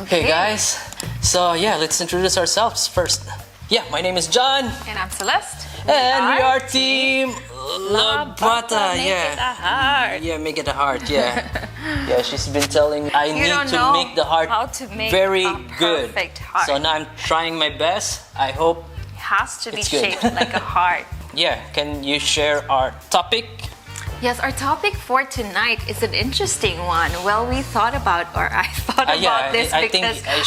Okay, guys. So yeah, let's introduce ourselves first. Yeah, my name is John. And I'm Celeste. And we are Team Labata. Make Yeah. it a heart. Yeah, make it a heart. Yeah. Yeah, she's been telling I need don't to know make the heart how to make very a good. perfect heart. So now I'm trying my best. I hope. It has to be It's good. shaped like a heart. Yeah, can you share our topic? Yes, our topic for tonight is an interesting one. Well, we thought about, or I thought about this I because think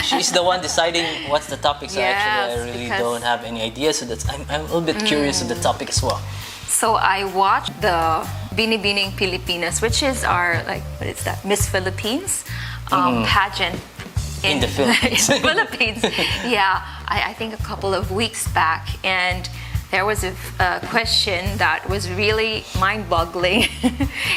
she's the one deciding what's the topic. So Yes, actually, I really because- don't have any idea. So that's I'm a little bit curious of the topic as well. So I watched the Binibining Pilipinas, which is our, like, what is that, Miss Philippines pageant. In the Philippines. in the Philippines. Yeah, I think a couple of weeks back. And there was a question that was really mind-boggling.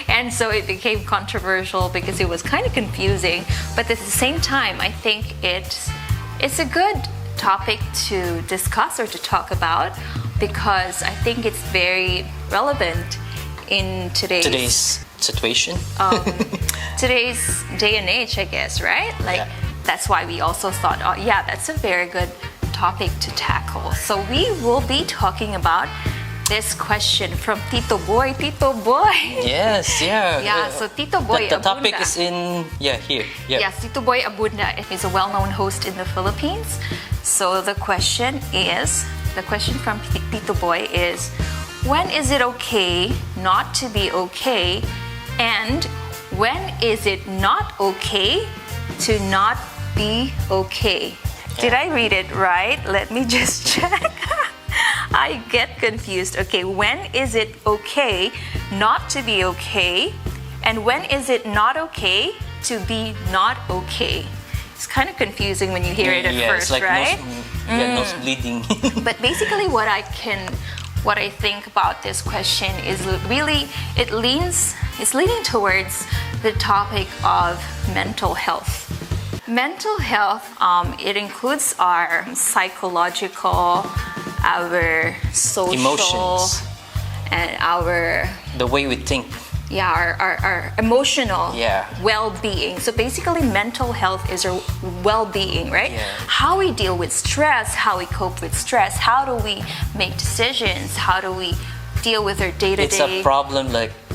And so it became controversial because it was kind of confusing. But at the same time, I think it's a good topic to discuss or to talk about because I think it's very relevant in today's situation. today's day and age, I guess, right? Like, that's why we also thought, oh yeah, that's a very good topic to tackle. So we will be talking about this question from Tito Boy. Tito Boy. Yes, yeah. Yeah, so Tito Boy The topic Abunda. is in here. Yeah. Yes, Tito Boy Abunda is a well-known host in the Philippines. So the question from Tito Boy is, when is it okay not to be okay? And when is it not okay to not be okay? Did I read it right? Let me just check. I get confused. Okay, when is it okay not to be okay? And when is it not okay to be not okay? It's kind of confusing when you hear it at first, it's like right? nose bleeding. But basically what I think about this question is really it's leaning towards the topic of mental health. Mental health, it includes our psychological, our social, Emotions. and our The way we think. our emotional Yeah. well-being. So basically mental health is our well-being, right? Yeah. How we deal with stress, how we cope with stress, how do we make decisions, how do we deal with our day-to-day.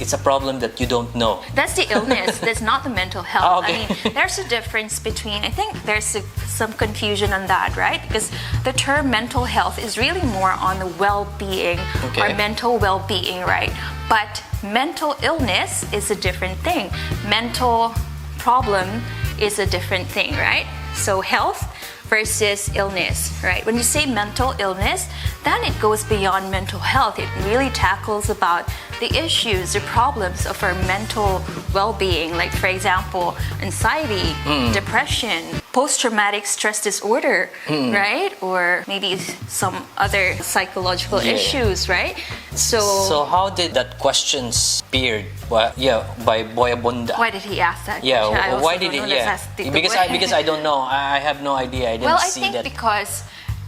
It's a problem that you don't know. That's the illness. That's not the mental health. Oh, okay. I mean, there's a difference between, I think there's some confusion on that, right? Because the term mental health is really more on the well-being or mental well-being, right? But mental illness is a different thing. Mental problem is a different thing, right? So health versus illness, right? When you say mental illness, then it goes beyond mental health. It really tackles about the issues, the problems of our mental well-being, like for example, anxiety, depression, post-traumatic stress disorder, right? Or maybe some other psychological issues, right? So how did that question appeared? By Boy Abunda. Why did he ask that Yeah, question? I also why don't did he? know. Yeah, Let's ask Tito because Boy. I don't know. I have no idea. I didn't Well, I see think that. because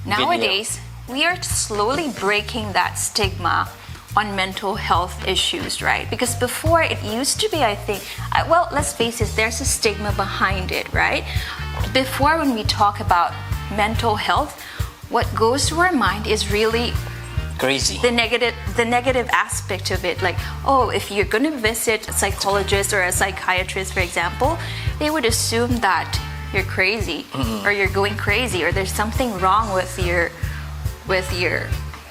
nowadays we are slowly breaking that stigma on mental health issues, right? Because before it used to be, I think, well, let's face it, there's a stigma behind it, right? Before, when we talk about mental health, what goes to our mind is really Crazy. the negative aspect of it. Like, oh, if you're going to visit a psychologist or a psychiatrist, for example, they would assume that you're crazy or you're going crazy or there's something wrong with your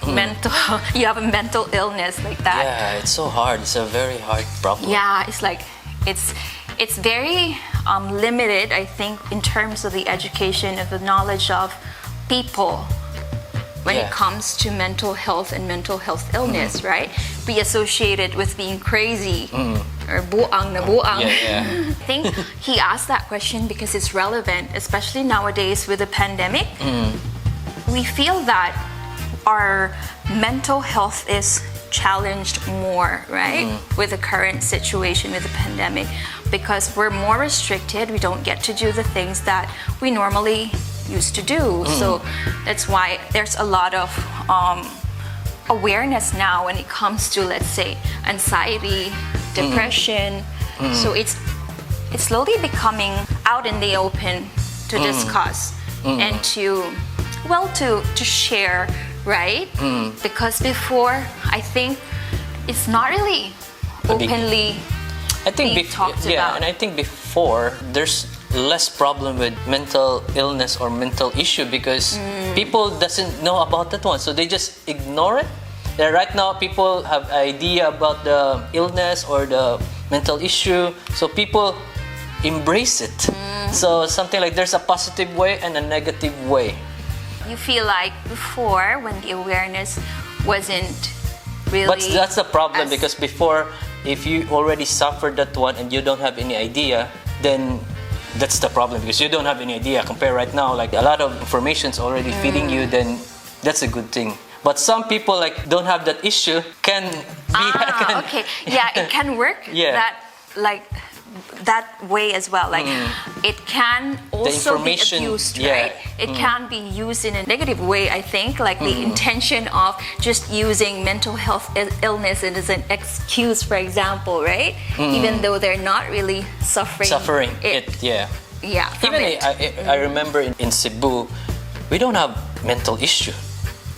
mental, you have a mental illness like that. Yeah, it's so hard. It's a very hard problem. Yeah, it's like it's very limited, I think, in terms of the education of the knowledge of people when it comes to mental health and mental health illness, right? Be associated with being crazy or buang na buang. Yeah. I think he asked that question because it's relevant, especially nowadays with the pandemic. We feel that our mental health is challenged more, right? With the current situation with the pandemic, because we're more restricted. We don't get to do the things that we normally used to do. So that's why there's a lot of awareness now when it comes to, let's say, anxiety, depression. So it's slowly becoming out in the open to discuss and to share, right? Because before, I think it's not really openly being talked about. And I think before there's less problem with mental illness or mental issue because people doesn't know about that one, so they just ignore it. Yeah, right now people have idea about the illness or the mental issue, so people embrace it. So something like there's a positive way and a negative way. You feel like before, when the awareness wasn't really, but that's the problem, because before, if you already suffered that one and you don't have any idea, then that's the problem, because you don't have any idea. Compare right now, like a lot of information's already feeding you, then that's a good thing. But some people like don't have that issue, can be okay, yeah, it can work that way as well. Like it can also be abused, right? It can be used in a negative way, I think, like the intention of just using mental health illness as an excuse, for example, right? Even though they're not really suffering it. Yeah, from even I remember in Cebu, we don't have mental issue,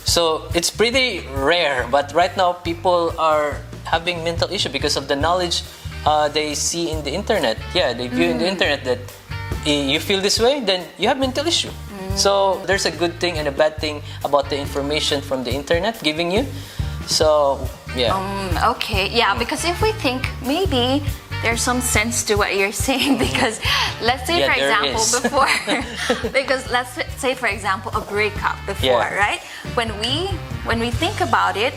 so it's pretty rare. But right now people are having mental issue because of the knowledge they see in the internet. Yeah, they view in the internet that you feel this way, then you have mental issue. So there's a good thing and a bad thing about the information from the internet giving you. So yeah. Okay, yeah, because if we think maybe there's some sense to what you're saying, because let's say for example before because let's say for example a breakup before, right? When we think about it,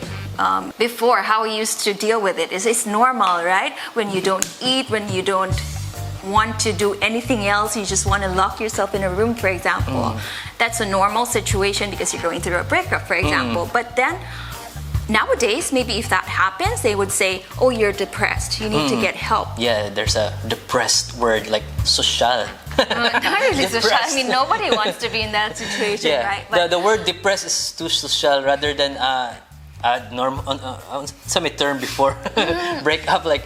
before, how we used to deal with it is it's normal, right? When you don't eat, when you don't want to do anything else, you just want to lock yourself in a room, for example. That's a normal situation because you're going through a breakup, for example. But then nowadays, maybe if that happens, they would say, oh, you're depressed, you need to get help. Yeah, there's a depressed word like social. Not really social. I mean, nobody wants to be in that situation, right? But the word depressed is too social rather than some term before break up, like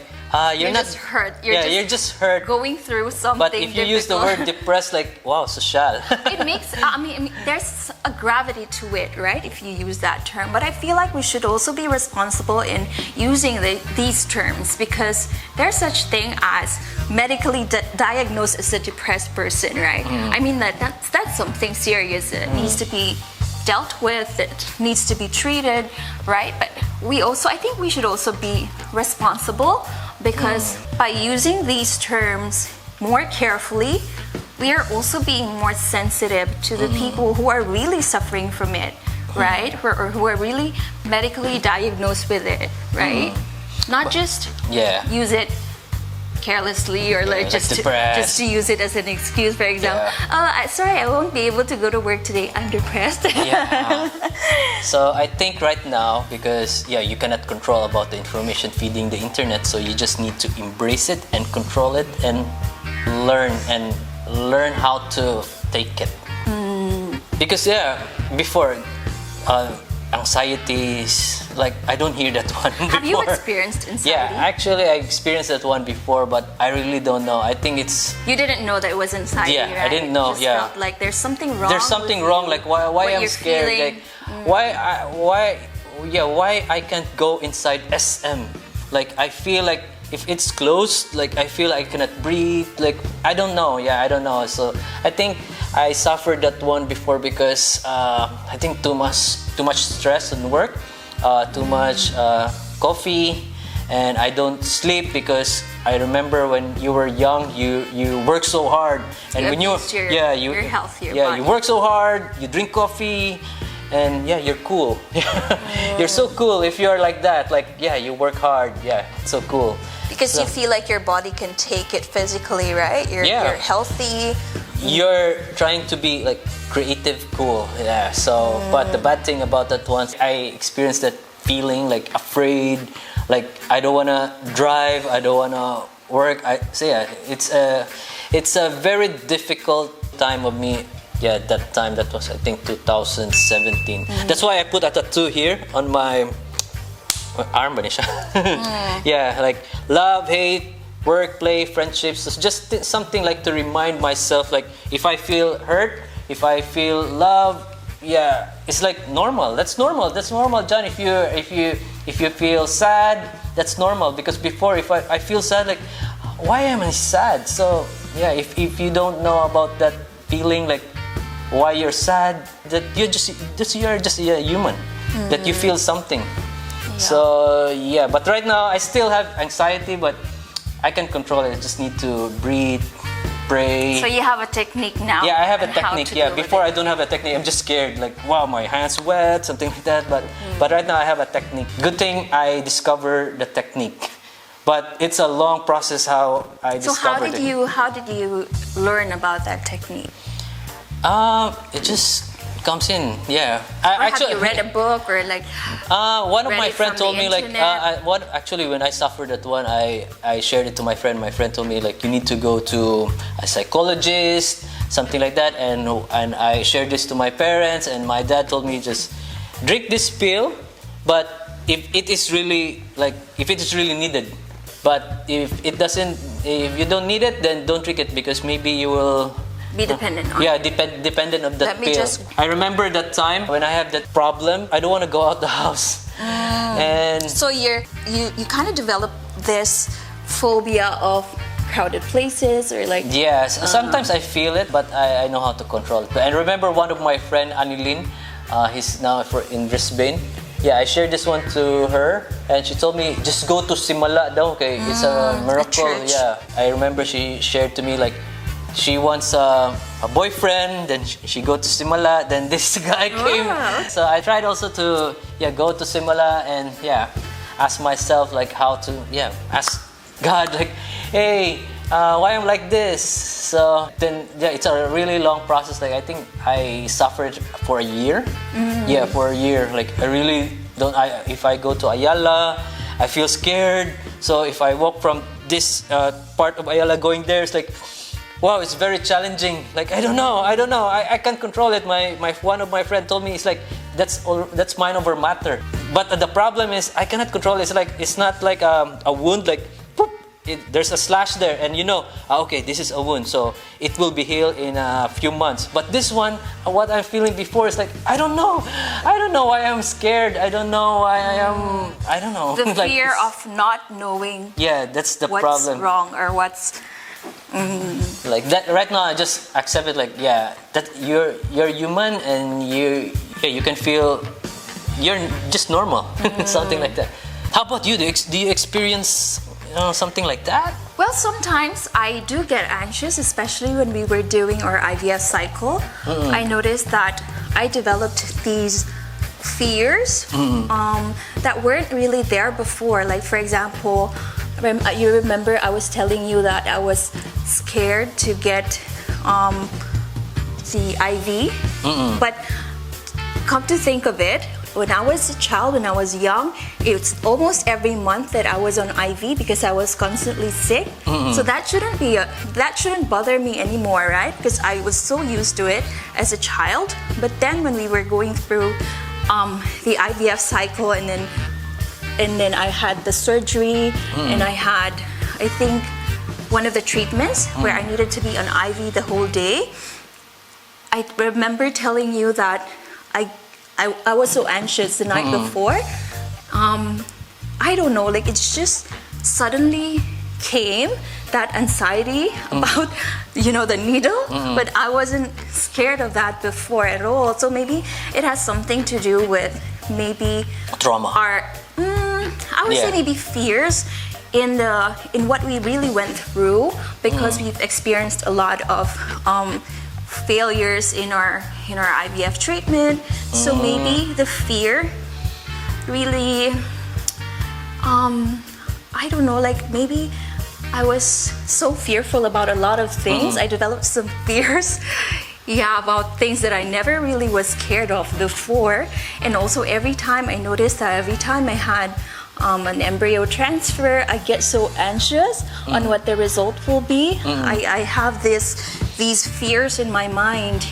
you're not just hurt. You're just hurt, going through something. But if you use the word depressed, like wow, social. It makes. I mean, there's a gravity to it, right? If you use that term, but I feel like we should also be responsible in using these terms, because there's such thing as medically diagnosed as a depressed person, right? I mean that's something serious that needs to be dealt with, it needs to be treated, right? But I think we should also be responsible, because by using these terms more carefully, we are also being more sensitive to the people who are really suffering from it, right? Or who are really medically diagnosed with it, right? Not just use it carelessly, or like just to use it as an excuse, for example. Sorry, I won't be able to go to work today, I'm depressed. So I think right now, because you cannot control about the information feeding the internet, so you just need to embrace it and control it and learn how to take it. Because before anxieties, like I don't hear that one before. Have you experienced anxiety? Yeah, actually I experienced that one before, but I really don't know. I think it's... You didn't know that it was anxiety, right? I didn't know, you just felt like there's something wrong. There's something wrong, like why I'm scared, feeling. Like why I can't go inside SM. Like I feel like if it's closed, like I feel I cannot breathe. Like I don't know. I don't know. So I think I suffered that one before because I think too much stress and work, too much coffee, and I don't sleep because I remember when you were young, you work so hard, and when your health, your body. You work so hard, you drink coffee, and you're cool. You're so cool if you're like that. Like you work hard. It's so cool. Because you feel like your body can take it physically, right? You're healthy. You're trying to be like creative, cool. So, but the bad thing about that one, I experienced that feeling like afraid, like I don't wanna drive, I don't wanna work. It's a very difficult time of me. That time, that was I think 2017. That's why I put a tattoo here on my arm ba niya siya? Like love, hate, work, play, friendships. It's just something like to remind myself, like if I feel hurt, if I feel love, yeah, it's like normal. That's normal. That's normal, John. If you feel sad, that's normal. Because before, if I feel sad, like why am I sad? So yeah, if you don't know about that feeling, like why you're sad, that you're just a human, that you feel something. Yeah. So yeah, but right now I still have anxiety, but I can control it. I just need to breathe, pray. So you have a technique now? Yeah, I have a technique. Yeah, before I don't have a technique. I'm just scared. Like, wow, my hands wet, something like that. But right now I have a technique. Good thing I discovered the technique. But it's a long process how I discovered it. So how did you learn about that technique? It just comes in. Yeah. Have you read a book or like? One of my friends told me like when I suffered that one, I shared it to my friend. My friend told me like you need to go to a psychologist, something like that, and I shared this to my parents, and my dad told me just drink this pill, but if it is really needed. But if you don't need it, then don't drink it, because maybe you will be dependent on dependent on that pill. I remember that time when I had that problem. I don't want to go out the house. And so you kind of develop this phobia of crowded places, or like sometimes I feel it, but I know how to control it. And remember one of my friend Anilin, he's now in Brisbane. Yeah, I shared this one to her, and she told me just go to Simala daw. Okay, it's a miracle. Yeah, I remember she shared to me like she wants a boyfriend, then she go to Simala, then this guy came. So I tried also to go to Simala and ask myself like how to ask God like, hey, why I'm like this. So then it's a really long process. Like I think I suffered for a year. Yeah, for a year. Like I really don't. If I go to Ayala, I feel scared. So if I walk from this part of Ayala going there, it's like, wow, it's very challenging. Like I don't know. I can't control it. One of my friend told me it's like that's mind over matter. But the problem is I cannot control it. It's not like a wound. Like poop, there's a slash there, and okay, this is a wound, so it will be healed in a few months. But this one, what I'm feeling before is like I don't know why I'm scared. I don't know why I don't know. The fear of not knowing. Yeah, that's the what's problem. What's wrong or what's. Like that right now I just accept it, like that you're human, and you can feel you're just normal. Something like that. How about you? Do you experience something like that? Well, sometimes I do get anxious, especially when we were doing our IVF cycle. I noticed that I developed these fears that weren't really there before. Like for example, you remember I was telling you that I was scared to get the IV, but come to think of it, when I was a child, when I was young, it's almost every month that I was on IV because I was constantly sick. So that shouldn't bother me anymore, right? Because I was so used to it as a child. But then when we were going through the IVF cycle, and then I had the surgery, and I had, I think, one of the treatments where I needed to be on IV the whole day. I remember telling you that I was so anxious the night before. I don't know, like it's just suddenly came, that anxiety about the needle, but I wasn't scared of that before at all. So maybe it has something to do with maybe trauma, I would say maybe fears in what we really went through, because we've experienced a lot of failures in our IVF treatment. So maybe the fear really I don't know, like maybe I was so fearful about a lot of things. I developed some fears about things that I never really was scared of before. And also every time I noticed that every time I had an embryo transfer, I get so anxious on what the result will be. I have these fears in my mind,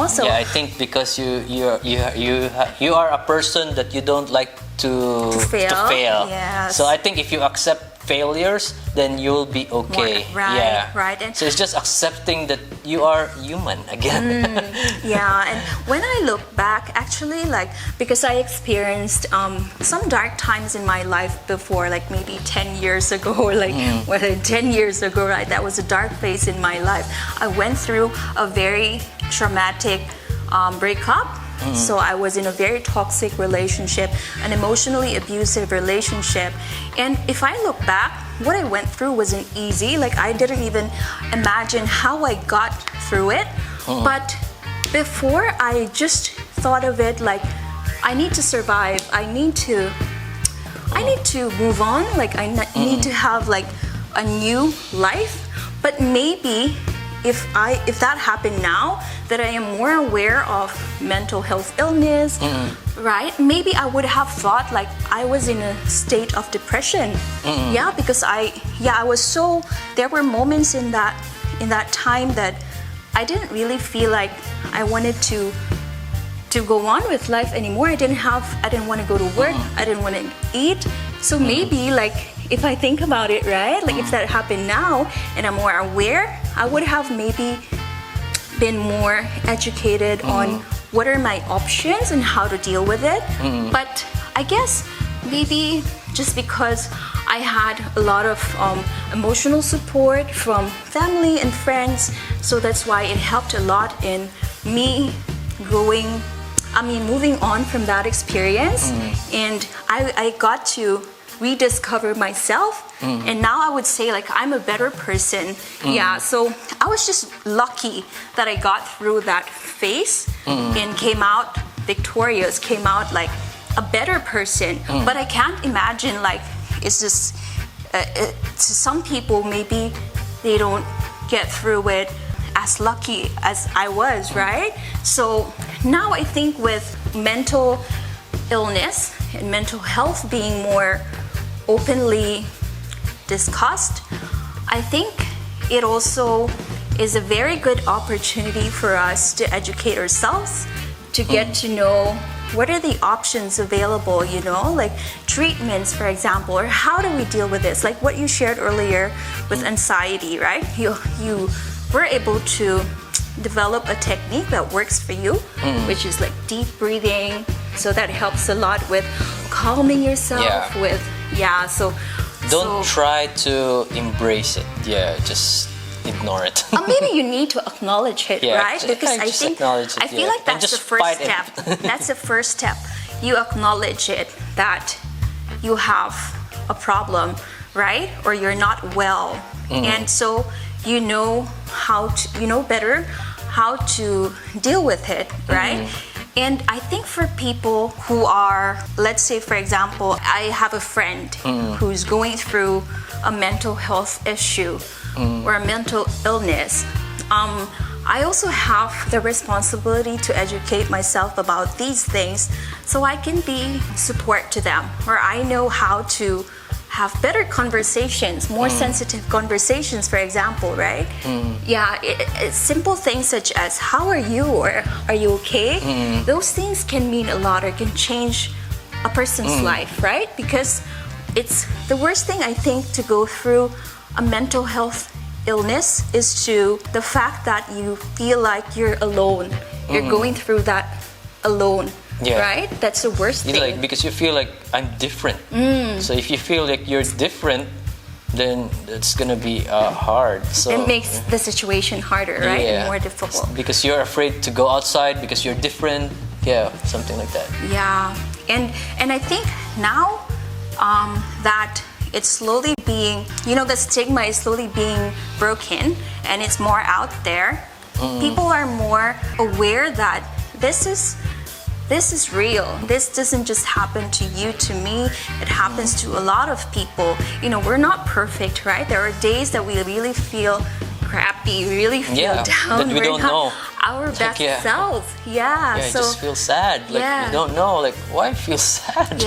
So I think because you are a person that you don't like to fail. Yes. So I think if you accept failures, then you'll be okay. Right. And so it's just accepting that you are human again. Yeah, and when I look back, actually, like, because I experienced some dark times in my life before, like maybe 10 years ago, or like 10 years ago, right? That was a dark phase in my life. I went through a very traumatic breakup. So I was in a very toxic relationship, an emotionally abusive relationship. And if I look back, what I went through wasn't easy. Like, I didn't even imagine how I got through it. But before, I just thought of it like, I need to survive. I need to move on. Like, I need to have like a new life. But maybe if that happened now, that I am more aware of mental health illness, right? Maybe I would have thought like I was in a state of depression. Yeah, because I was so, there were moments in that time that I didn't really feel like I wanted to go on with life anymore. I didn't want to go to work. I didn't want to eat. So maybe like, if I think about it, right? Like, if that happened now and I'm more aware, I would have maybe been more educated on what are my options and how to deal with it. But I guess maybe just because I had a lot of emotional support from family and friends, so that's why it helped a lot in me moving on from that experience. And I got to rediscover myself, and now I would say like I'm a better person. Yeah, so I was just lucky that I got through that phase and came out victorious, came out like a better person. But I can't imagine, like, it's just to some people maybe they don't get through it as lucky as I was, right? So now I think with mental illness and mental health being more openly discussed, I think it also is a very good opportunity for us to educate ourselves, to get to know what are the options available, you know, like treatments, for example, or how do we deal with this? Like what you shared earlier with anxiety, right? You were able to develop a technique that works for you, which is like deep breathing. So that helps a lot with calming yourself so don't try to embrace it. Just ignore it. Maybe you need to acknowledge it, right? Because I feel like that's the first step. That's the first step. You acknowledge it, that you have a problem, right? Or you're not well. And so you know better how to deal with it, right? And I think for people who are, let's say, for example, I have a friend who's going through a mental health issue or a mental illness. I also have the responsibility to educate myself about these things so I can be support to them, or I know how to have better conversations, more sensitive conversations, for example, right? It's simple things such as how are you, or are you okay? Those things can mean a lot, or can change a person's life, right? Because it's the worst thing, I think, to go through a mental health illness is to the fact that you feel like you're alone. You're going through that alone. Right? That's the worst thing. Like, because you feel like I'm different. So if you feel like you're different, then it's gonna be hard. So it makes the situation harder, right? And more difficult. Because you're afraid to go outside because you're different. Something like that. And I think now that it's slowly being, the stigma is slowly being broken and it's more out there. People are more aware that this is real. This doesn't just happen to you, to me. It happens to a lot of people. We're not perfect, right? There are days that we really feel crappy, really feel down. That we don't know our best selves. So just feel sad. Like we don't know, like, why feel sad?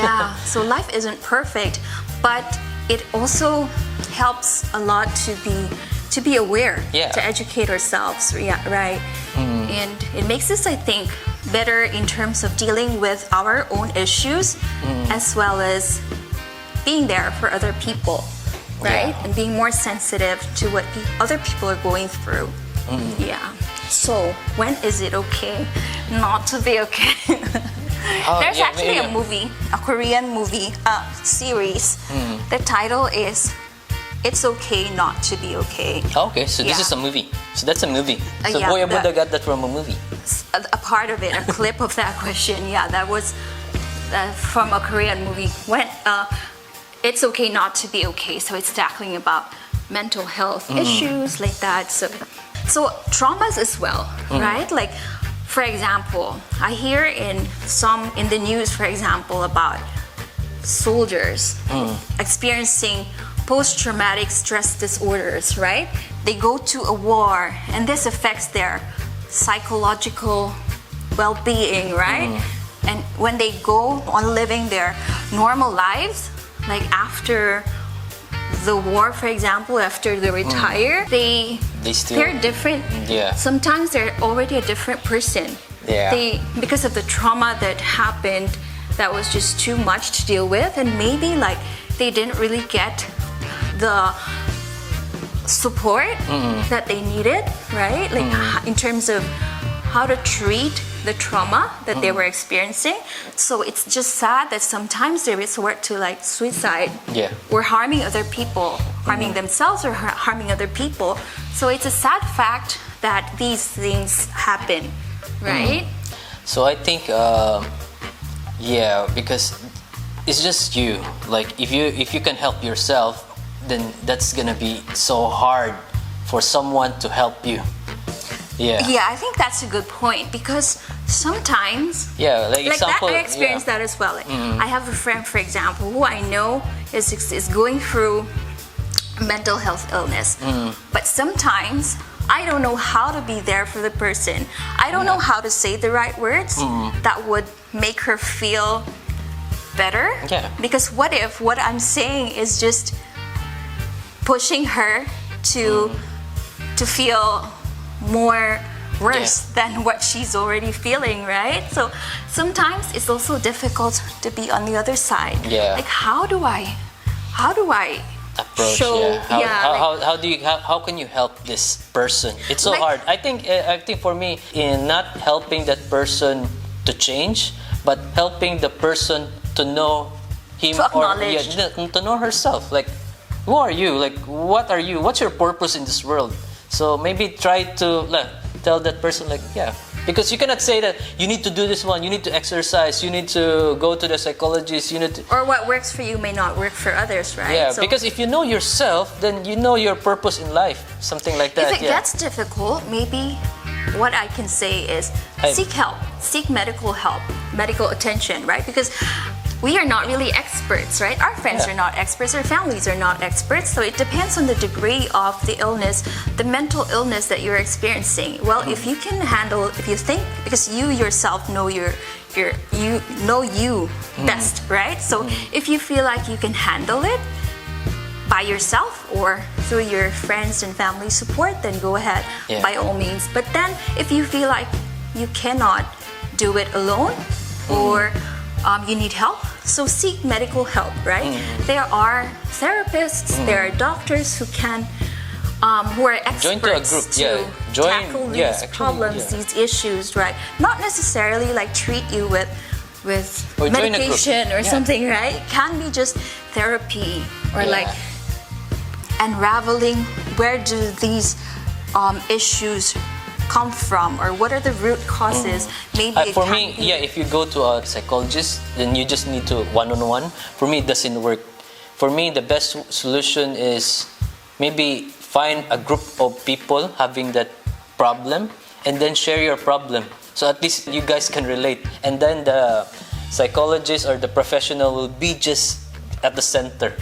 So life isn't perfect, but it also helps a lot to be aware, to educate ourselves. Right. And it makes us, I think, better in terms of dealing with our own issues as well as being there for other people. right? Yeah. And being more sensitive to what other people are going through. Yeah. So when is it okay not to be okay? There's actually a movie, a Korean movie series. The title is "It's Okay Not to Be Okay." Okay, so this is a movie. So that's a movie. So yeah, Boya Buddha got that from a movie. A part of it, a clip of that question. Yeah, that was from a Korean movie. When it's okay not to be okay. So it's tackling about mental health issues like that. So traumas as well, right? Like, for example, I hear in the news, for example, about soldiers experiencing post-traumatic stress disorders, right? They go to a war, and this affects their psychological well-being, right? And when they go on living their normal lives, like after the war, for example, after they retire, they're different. Yeah. Sometimes they're already a different person. Yeah. Because of the trauma that happened, that was just too much to deal with, and maybe like they didn't really get the support that they needed, right? Like in terms of how to treat the trauma that they were experiencing. So it's just sad that sometimes they resort to like suicide or harming other people, harming themselves or harming other people. So it's a sad fact that these things happen, right? So I think, because it's just you. Like if you can help yourself, then that's gonna be so hard for someone to help you. Yeah, I think that's a good point, because sometimes like example, that, I experienced that as well. Like, I have a friend, for example, who I know is going through mental health illness, but sometimes I don't know how to be there for the person. I don't know how to say the right words that would make her feel better. Because what if what I'm saying is just pushing her to feel more worse than what she's already feeling, right? So sometimes it's also difficult to be on the other side. Like how do I approach show how can you help this person? It's so hard. I think for me, in not helping that person to change, but helping the person to know him to know herself. Like, who are you? Like, what are you? What's your purpose in this world? So maybe try to tell that person, like, because you cannot say that you need to do this one, you need to exercise, you need to go to the psychologist, you need to... Or what works for you may not work for others, right? Yeah, so, because if you know yourself, then you know your purpose in life, something like that. If it gets difficult, maybe what I can say is seek help, seek medical help, medical attention, right? Because we are not really experts, right? Our friends are not experts, our families are not experts, so it depends on the degree of the illness, the mental illness that you're experiencing. Well, if you can handle, if you think, because you yourself know you best, right? So if you feel like you can handle it by yourself or through your friends and family support, then go ahead, by all means. But then if you feel like you cannot do it alone, or you need help, so seek medical help, right? There are therapists, there are doctors who can, who are experts to tackle these problems, these issues, right? Not necessarily like treat you with medication or something, right? It can be just therapy or like unraveling where do these issues come from, or what are the root causes. Maybe for me, if you go to a psychologist, then you just need to one-on-one. For me, it doesn't work. For me, the best solution is maybe find a group of people having that problem and then share your problem, so at least you guys can relate, and then the psychologist or the professional will be just at the center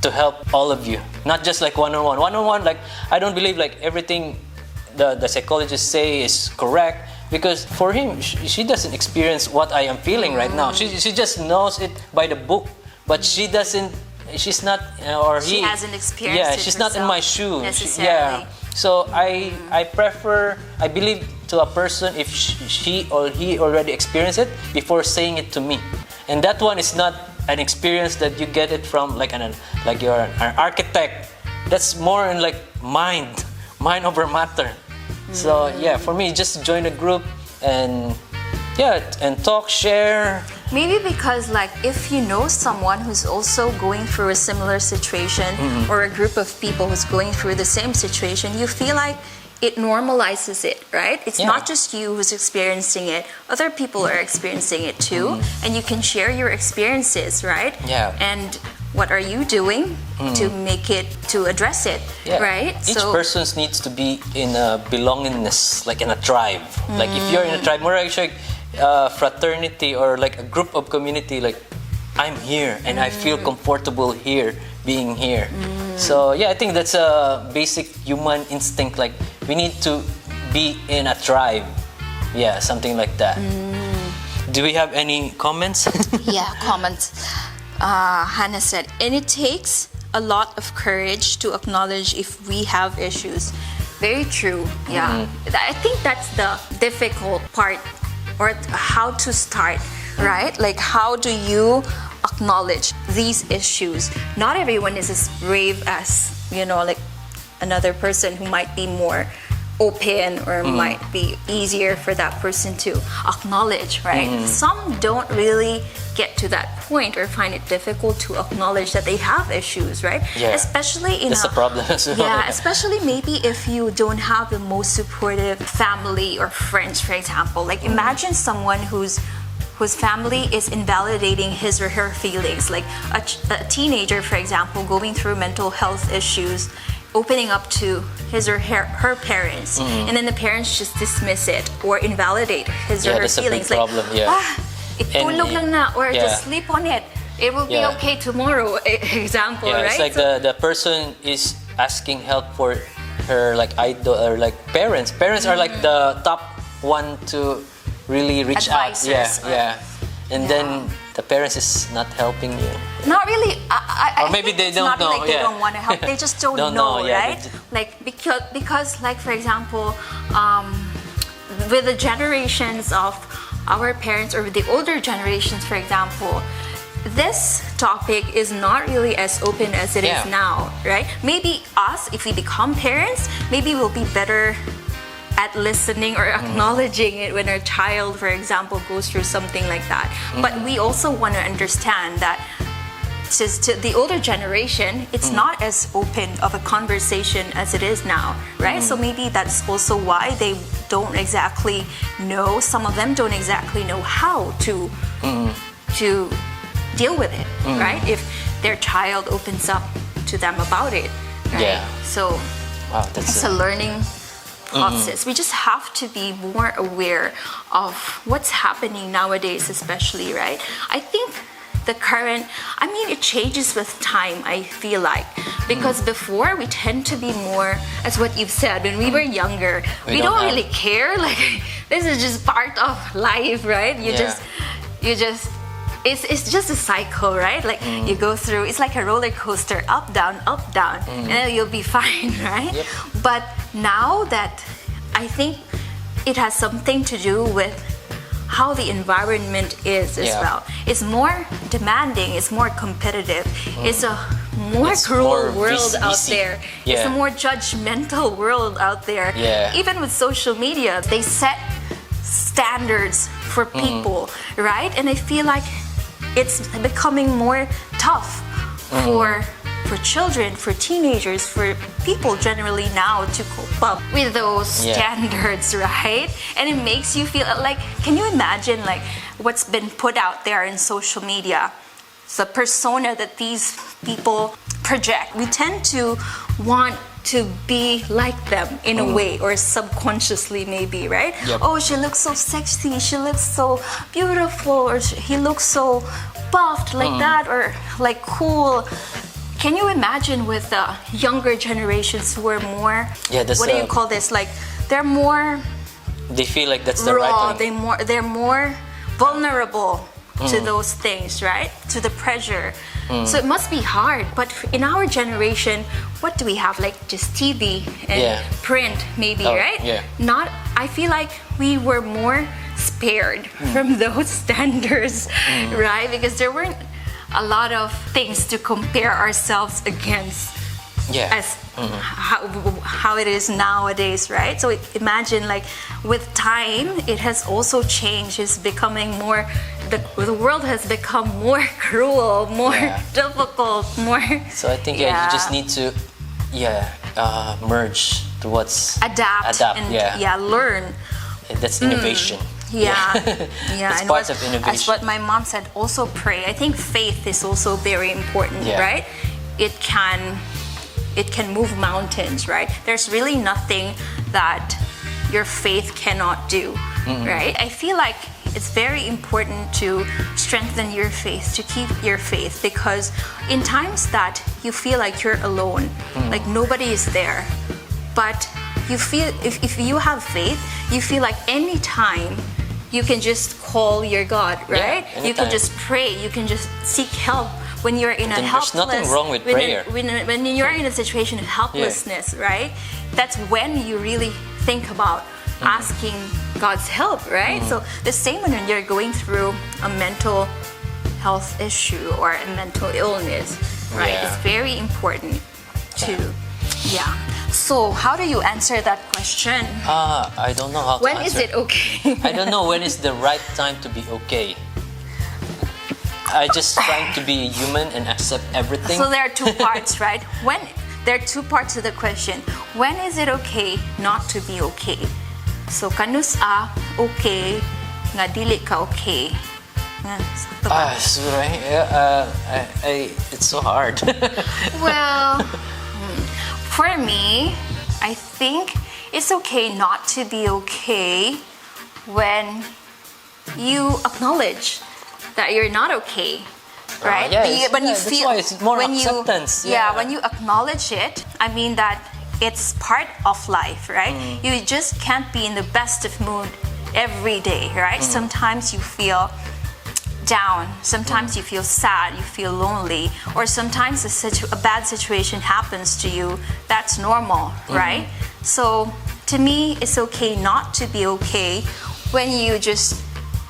to help all of you, not just like one-on-one. Like, I don't believe like everything the psychologist say is correct, because for him, she doesn't experience what I am feeling right now. She just knows it by the book, but she doesn't. She's not, or he. She hasn't experienced it she's not in my shoe. Necessarily. So I believe to a person if she or he already experienced it before saying it to me, and that one is not an experience that you get it from like like you're an architect. That's more in like mind over matter. So yeah, for me, just join a group and talk, share. Maybe because like if you know someone who's also going through a similar situation or a group of people who's going through the same situation, you feel like it normalizes it, right? It's not just you who's experiencing it. Other people are experiencing it too. And you can share your experiences, right? Yeah. And what are you doing to address it, right? Each person needs to be in a belongingness, like in a tribe. Like if you're in a tribe, more actually fraternity or like a group of community, like I'm here and I feel comfortable here, being here. So yeah, I think that's a basic human instinct. Like we need to be in a tribe. Yeah, something like that. Do we have any comments? Yeah, comments. Hannah said, and it takes a lot of courage to acknowledge if we have issues. Very true. Yeah. I think that's the difficult part, or how to start, right? Like, how do you acknowledge these issues? Not everyone is as brave as, like another person who might be more open or might be easier for that person to acknowledge, right? Some don't really get to that point or find it difficult to acknowledge that they have issues, right? Yeah. Especially in that's a problem as well. Yeah, especially maybe if you don't have the most supportive family or friends, for example. Like imagine someone whose family is invalidating his or her feelings, like a teenager, for example, going through mental health issues, opening up to his or her parents, and then the parents just dismiss it or invalidate his or her feelings. Like, problem. Itulog lang na, or just sleep on it. It will be okay tomorrow. Example, right? It's like the person is asking help for her like idol or like parents. Parents are like the top one to really reach advisors, out. And then the parents is not helping you. Not really. Or maybe they don't know. Like they don't want to help. They just don't know, right? Like because like for example, with the generations of our parents or with the older generations, for example, this topic is not really as open as it is now, right? Maybe us, if we become parents, maybe we'll be better at listening or acknowledging it when our child, for example, goes through something like that. But we also want to understand that to the older generation, it's not as open of a conversation as it is now, right? So maybe that's also why they don't exactly know, some of them don't exactly know how to deal with it, right? If their child opens up to them about it, right? So it's a learning process. We just have to be more aware of what's happening nowadays, especially, right? I think it changes with time, I feel like. Because before, we tend to be more, as what you've said, when we were younger, we don't really care. Like, this is just part of life, right? It's just a cycle, right? Like, you go through, it's like a roller coaster, up, down, and then you'll be fine, right? Yep. But now that I think it has something to do with how the environment is as well. It's more demanding, it's more competitive, it's a more cruel world out there. It's a more judgmental world out there. Even with social media, they set standards for people, right? And I feel like it's becoming more tough for children, for teenagers, for people generally now to cope up with those standards, right? And it makes you feel like, can you imagine like what's been put out there in social media? The persona that these people project. We tend to want to be like them in a way, or subconsciously maybe, right? Oh, she looks so sexy, she looks so beautiful, or he looks so buffed like that, or like cool. Can you imagine with the younger generations who are more, what do you call this? Like, they're more... They feel like that's the raw, right thing. They're more vulnerable to those things, right? To the pressure. So it must be hard. But in our generation, what do we have? Like just TV and print maybe, right? I feel like we were more spared from those standards, right? Because there weren't a lot of things to compare ourselves against as how it is nowadays, right? So imagine, like, with time, it has also changed. It's becoming more, the world has become more cruel, more difficult, more. So I think you just need to merge towards adapt and learn. That's innovation. It's part of innovation. As what my mom said, also pray. I think faith is also very important, right? It can move mountains, right? There's really nothing that your faith cannot do, right? I feel like it's very important to strengthen your faith, to keep your faith, because in times that you feel like you're alone, like nobody is there, but you feel, if you have faith, you feel like any time you can just call your God, right? You can just pray, you can just seek help. When you're in a helpless, there's nothing wrong with prayer. When you're in a situation of helplessness, right? That's when you really think about asking God's help, right? So the same when you're going through a mental health issue or a mental illness, right? It's very important to, So how do you answer that question? I don't know how to When answer. is it okay? I don't know when is the right time to be okay. I just trying to be human and accept everything. So there are two parts, right? There are two parts to the question. When is it okay not to be okay? So kanus okay, nga dili ka okay. It's so hard. Well, for me, I think it's okay not to be okay when you acknowledge that you're not okay, right? When you feel, that's why it's more when acceptance. when you acknowledge it, I mean that it's part of life, right? You just can't be in the best of mood every day, right? Sometimes you feel down, sometimes you feel sad, you feel lonely, or sometimes a bad situation happens to you. That's normal, right? So to me, it's okay not to be okay when you just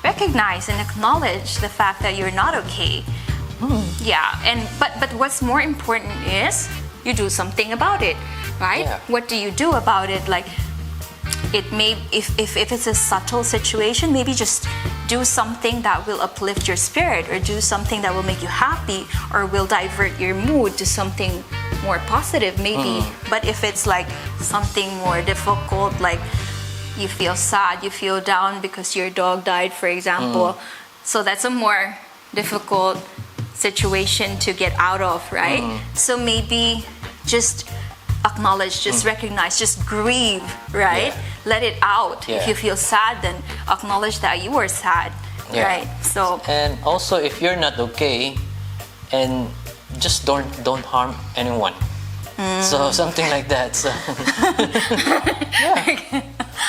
recognize and acknowledge the fact that you're not okay. But what's more important is you do something about it, right? What do you do about it? Like, it may, if it's a subtle situation, maybe just do something that will uplift your spirit, or do something that will make you happy, or will divert your mood to something more positive, maybe. But if it's like something more difficult, like you feel sad, you feel down because your dog died, for example. So that's a more difficult situation to get out of, right? So maybe just acknowledge, just recognize, just grieve, right? Let it out. If you feel sad, then acknowledge that you were sad, right? So, and also, if you're not okay, and just don't harm anyone. So something like that. So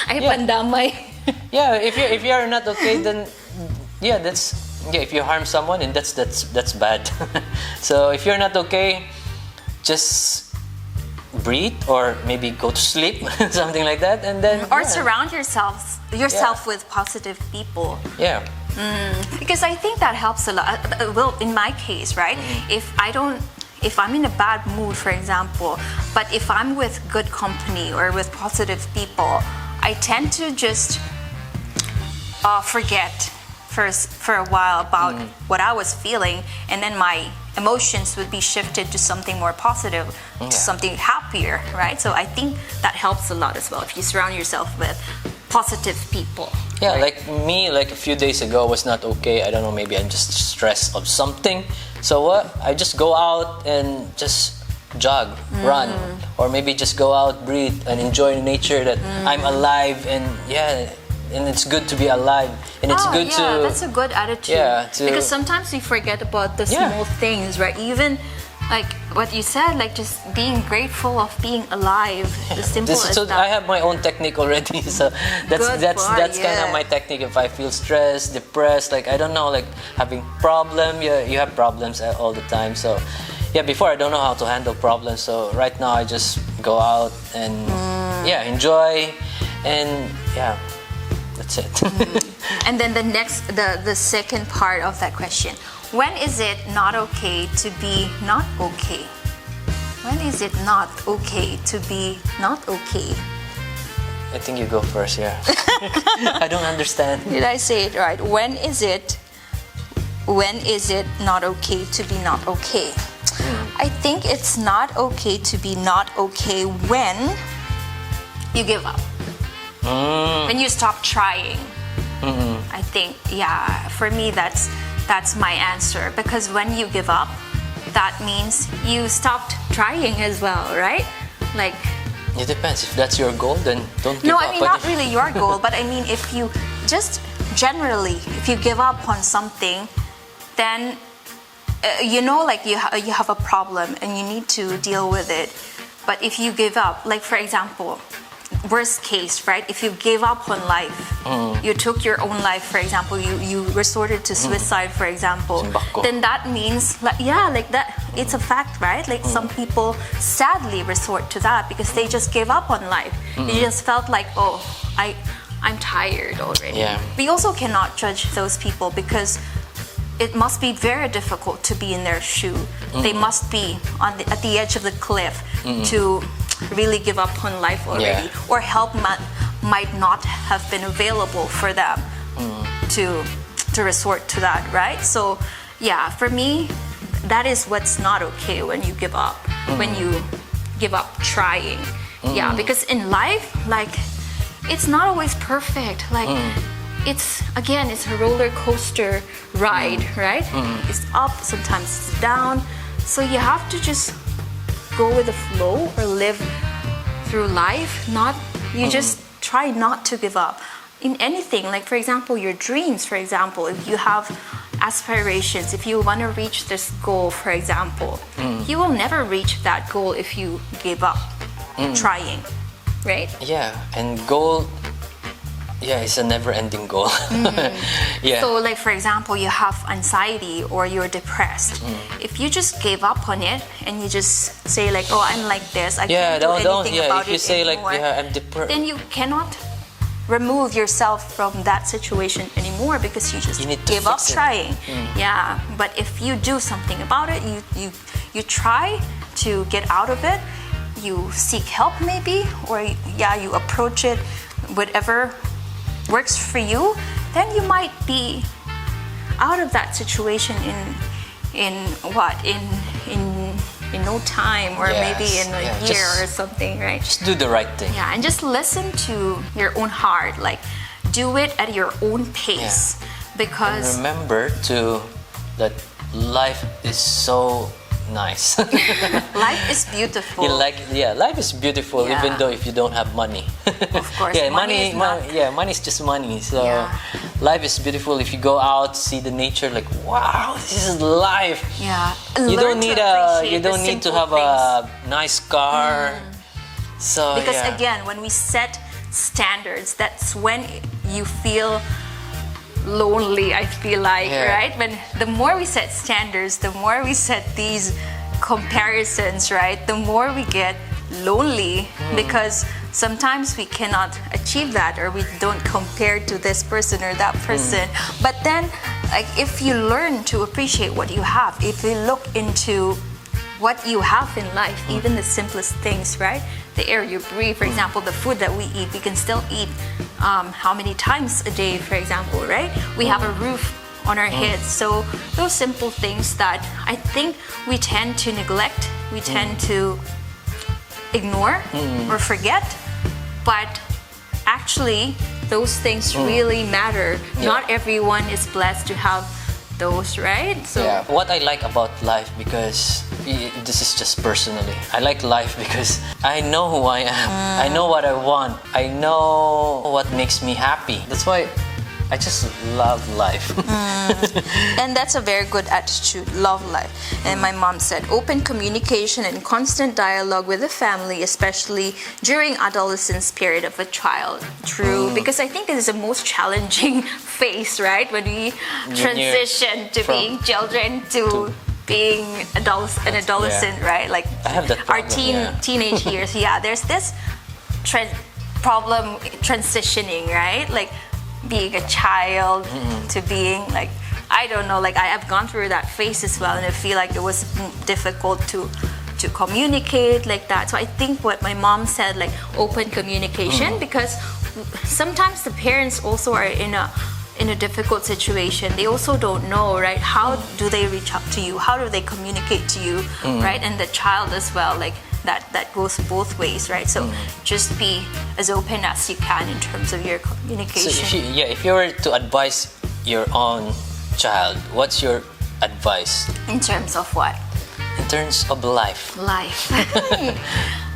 Ay pandamay. If you're not okay, then if you harm someone, and that's bad. So if you're not okay, just breathe, or maybe go to sleep, something like that, and then surround yourself with positive people. Because I think that helps a lot. Well, in my case, right? If I'm in a bad mood, for example, but if I'm with good company or with positive people, I tend to just forget for a while about what I was feeling, and then my emotions would be shifted to something more positive, to something happier, right? So I think that helps a lot as well if you surround yourself with positive people. Right? Like me, like a few days ago, was not okay. I don't know, maybe I'm just stressed of something. So I just go out and just jog, run, or maybe just go out, breathe, and enjoy nature, that I'm alive, and it's good to be alive, and it's good to. That's a good attitude. Because sometimes we forget about the small things, right? Even like what you said, like just being grateful of being alive. The simple as that. I have my own technique already, so that's kind of my technique. If I feel stressed, depressed, like I don't know, like having problem, you have problems all the time. So before I don't know how to handle problems. So right now I just go out and enjoy, and That's it. And then the second part of that question: when is it not okay to be not okay? When is it not okay to be not okay? I think you go first, yeah. I don't understand. Did I say it right? When is it not okay to be not okay? I think it's not okay to be not okay when you give up. When you stop trying. I think, yeah, for me that's my answer, because when you give up, that means you stopped trying as well, right? Like, it depends. If that's your goal, then don't give up. no, I mean not really your goal, but I mean if you just generally, if you give up on something, then you know, like you have a problem and you need to deal with it. But if you give up, like for example, worst case, right? If you gave up on life, you took your own life, for example, you resorted to suicide, for example, then that means, like, yeah, like that, it's a fact, right? Like some people sadly resort to that because they just gave up on life. They just felt like, oh, I'm tired already. Yeah. We also cannot judge those people because it must be very difficult to be in their shoe. They must be at the edge of the cliff to really give up on life already, or help might not have been available for them to resort to that, right? So yeah, for me, that is what's not okay when you give up, when you give up trying. Yeah, because in life, like, it's not always perfect. Like, it's a roller coaster ride, right? It's up, sometimes it's down. So you have to just go with the flow or live through life. You just try not to give up in anything. Like for example, your dreams, for example, if you have aspirations, if you want to reach this goal, for example, you will never reach that goal if you give up trying, right? Yeah, and goal, yeah, it's a never-ending goal. Yeah. So like for example, you have anxiety or you're depressed. If you just gave up on it and you just say like, oh, I'm like this, I can't do anything about if you it say anymore, like, yeah, I'm depressed, then you cannot remove yourself from that situation anymore because you just give up trying. Yeah, but if you do something about it, you try to get out of it, you seek help maybe, or you approach it, whatever works for you, then you might be out of that situation in no time, or maybe in a year or something, right? Just do the right thing. Yeah, and just listen to your own heart. Like, do it at your own pace, because and remember that life is so nice. life is beautiful. Life is beautiful, even though if you don't have money. Of course, money is just money. So life is beautiful if you go out, see the nature. Like, wow, this is life. Yeah, you don't need to have a nice car. So because again, when we set standards, that's when you feel lonely, I feel like, right? When the more we set standards, the more we set these comparisons, right? The more we get lonely because sometimes we cannot achieve that, or we don't compare to this person or that person. But then, like, if you learn to appreciate what you have, if you look into what you have in life, even the simplest things, right? The air you breathe, for example, the food that we eat, we can still eat how many times a day, for example, right? We have a roof on our heads. So those simple things that I think we tend to neglect, we tend to ignore or forget, but actually those things really matter. Not everyone is blessed to have those, right? So what I like about life, because this is just personally, I like life because I know who I am. I know what I want. I know what makes me happy. That's why I just love life. And that's a very good attitude, love life. And my mom said, open communication and constant dialogue with the family, especially during adolescence period of a child. True, because I think this is the most challenging phase, right? When we transition to being children to being an adolescent, right? Like I have that problem, teenage years. There's this problem transitioning, right? Like being a child to being like, I don't know, like I have gone through that phase as well, and I feel like it was difficult to communicate like that. So I think what my mom said, like open communication, because sometimes the parents also are in a difficult situation. They also don't know, right? How do they reach out to you? How do they communicate to you, right? And the child as well, like that goes both ways, right? So just be as open as you can in terms of your communication. So if you were to advise your own child, what's your advice? In terms of what? In terms of life. Life.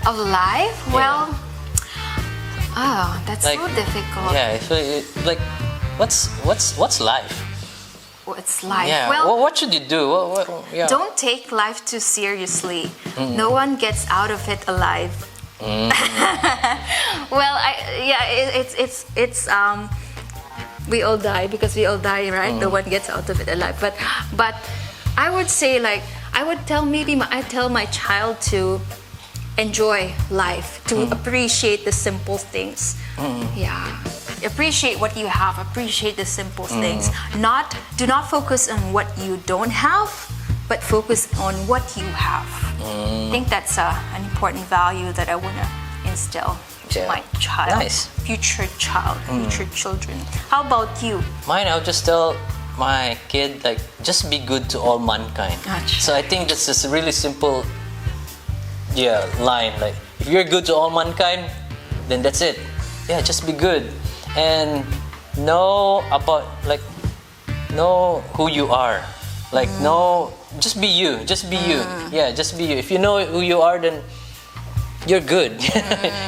Of life? Yeah. Well, that's like, so difficult. Yeah, like what's life? What's life? Yeah. Well, what should you do? Yeah. Don't take life too seriously. No one gets out of it alive. Well, it's we all die because we all die, right? No one gets out of it alive. But I would say, like, I tell my child to enjoy life, to appreciate the simple things. Yeah. Appreciate what you have, appreciate the simple things. Do not focus on what you don't have, but focus on what you have. I think that's an important value that I want to instill to my child. Nice. Future child, future children. How about you? Mine, I'll just tell my kid, like, just be good to all mankind. Gotcha. So I think this is a really simple line. Like, if you're good to all mankind, then that's it. Yeah, just be good. And know who you are. Like, just be you. Just be you. Yeah, just be you. If you know who you are, then you're good.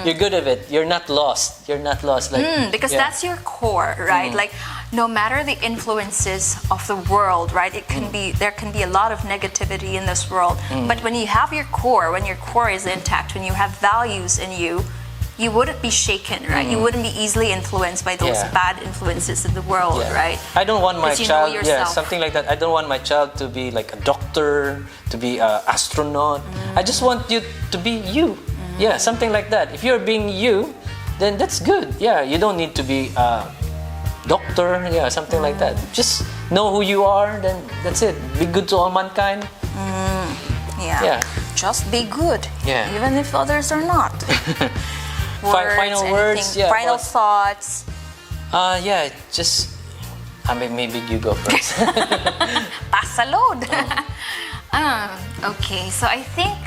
You're good at it. You're not lost. You're not lost. Like, because that's your core, right? Like, no matter the influences of the world, right? There can be a lot of negativity in this world. But when you have your core, when your core is intact, when you have values in you, you wouldn't be shaken, right? You wouldn't be easily influenced by those bad influences in the world, right? I don't want my child, yourself. something like that. I don't want my child to be like a doctor, to be an astronaut. I just want you to be you. Yeah, something like that. If you're being you, then that's good. Yeah, you don't need to be a doctor. Yeah, something like that. Just know who you are, then that's it. Be good to all mankind. Yeah. Just be good. Yeah. Even if others are not. Final words. Yeah. Final thoughts. Just maybe you go first. Pass a load. Okay, so I think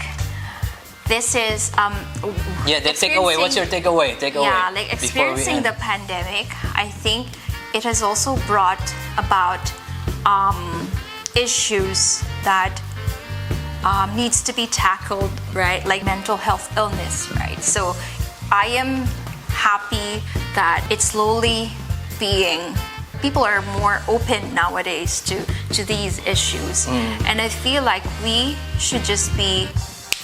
this is the takeaway. What's your takeaway? Yeah, like experiencing the pandemic, I think it has also brought about issues that needs to be tackled, right? Like mental health illness, right? So I am happy that it's slowly people are more open nowadays to these issues. And I feel like we should just be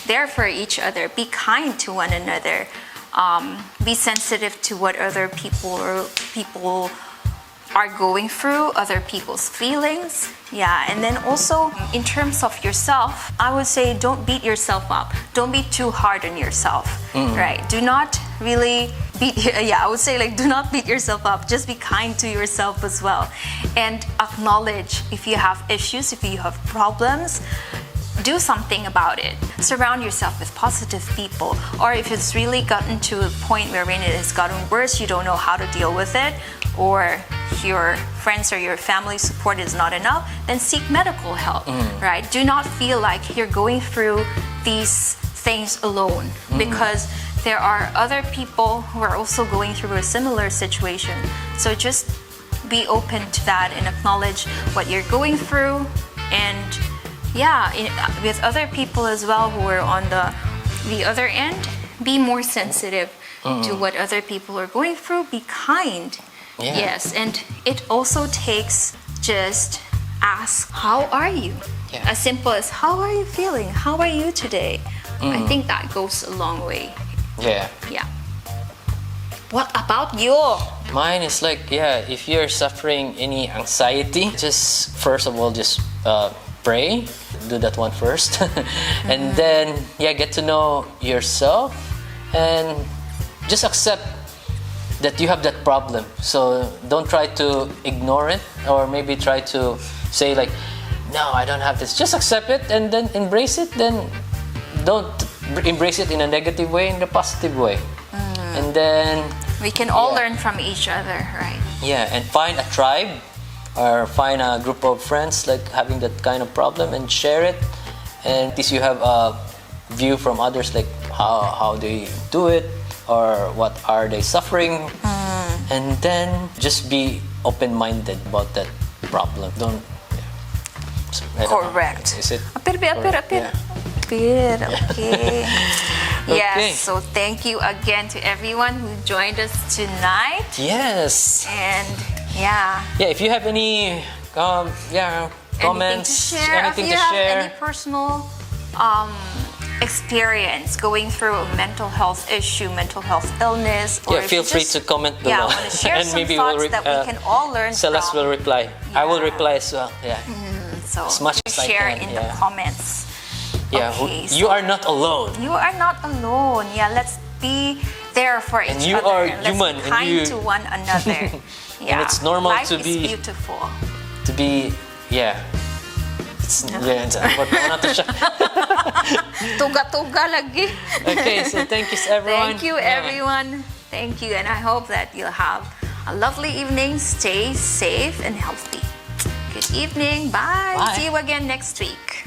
there for each other, be kind to one another, be sensitive to what other people are going through, other people's feelings. Yeah, and then also in terms of yourself, I would say don't beat yourself up. Don't be too hard on yourself, right? Do not really I would say, like, do not beat yourself up. Just be kind to yourself as well. And acknowledge if you have issues, if you have problems, do something about it. Surround yourself with positive people. Or if it's really gotten to a point wherein it has gotten worse, you don't know how to deal with it, or your friends or your family support is not enough, then seek medical help, right? Do not feel like you're going through these things alone, because there are other people who are also going through a similar situation. So just be open to that and acknowledge what you're going through. And with other people as well who are on the other end, be more sensitive to what other people are going through. Be kind. Yeah. Yes, and it also takes just ask, how are you? Yeah. As simple as, how are you feeling? How are you today? I think that goes a long way. Yeah. Yeah. What about you? Mine is like, if you're suffering any anxiety, just first of all, just pray. Do that one first. And then, get to know yourself and just accept that you have that problem. So don't try to ignore it, or maybe try to say like, no, I don't have this. Just accept it and then embrace it. Then don't embrace it in a negative way, in a positive way. And then we can all learn from each other, right? Yeah, and find a tribe or find a group of friends like having that kind of problem and share it. And at least you have a view from others, like how they do it or what are they suffering. And then just be open-minded about that problem. Don't. Correct. Is it? Apir. Yeah. Okay. Okay. Yes. So thank you again to everyone who joined us tonight. Yes. And yeah. Yeah. If you have any, comments, anything to share, any personal experience going through a mental health issue, mental health illness, or feel free to comment below. Yeah, I want to share and some maybe thoughts that we can all learn Celeste from. will reply. Yeah. I will reply as well. Yeah. So as much as I share can, in the comments. Yeah, Okay, you are not alone. You are not alone. Yeah, let's be there for each And you other. are Let's human, be and kind you- to one another. Yeah. And it's normal Life to is be- beautiful. To be, it's not to share. Tuga lagi. Okay, so thank you everyone. Thank you everyone. Thank you, and I hope that you'll have a lovely evening. Stay safe and healthy. Good evening. Bye. Bye. See you again next week.